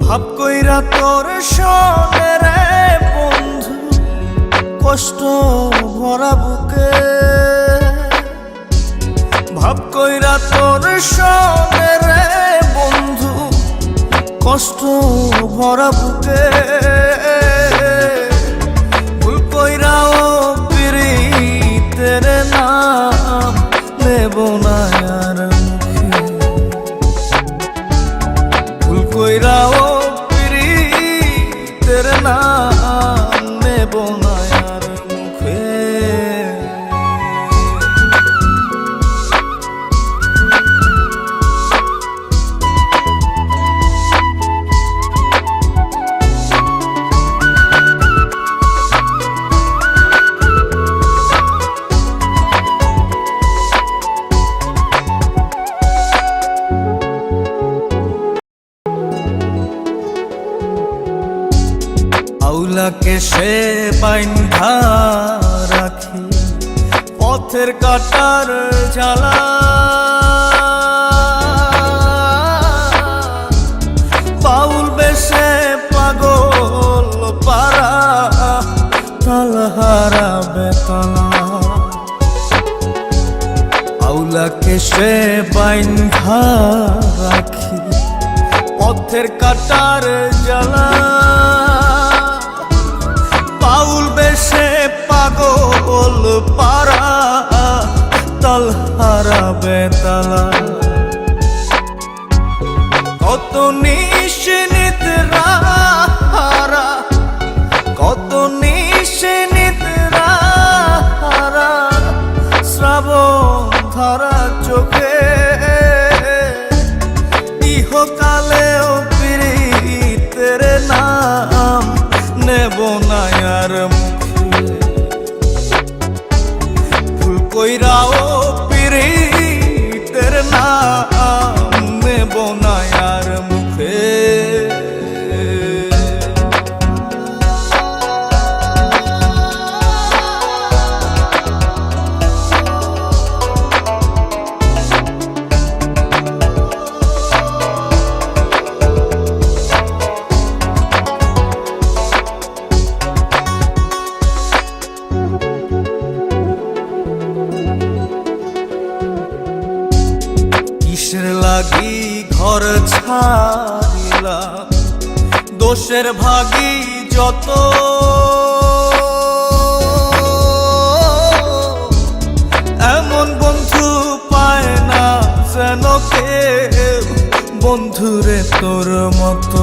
ভাব কইরা তোর সনে রে বন্ধু, কষ্ট ভরা বুকে। ভাব কইরা তোর সনে রে বন্ধু, কষ্ট ভরা বুকে। ভুল কইরাও পিরিতের নাম নেব না আর মুখে। ভুল কইরাও পিরিতের নাম নেব না আর মুখে। আউলাকে সে বাইন্ধা রাখি পথের কাটার জ্বালা। বাউল বেশে পাগল পারা তালহারা বেতলা। আউলাকে সে বাইন্ধা রাখি পথের কাটার জ্বালা। বাউল বেশে পাগল পারা তালহারা বেতালা। কত নিশিনিতরা হারা, কত নিশিনিতরা হারা, শ্রাবণ ধারা চোখে। ইহকালেও পিরিতের নাম নেব না আর মুখে। ভুল কইরাও পিরিতের নাম নেব না আর মুখে। কিসের লাগি ঘর ছাড়িলাম, দোষের ভাগী যত। এমন বন্ধু পায় না যেন কেউ, বন্ধুরে তোর মতো।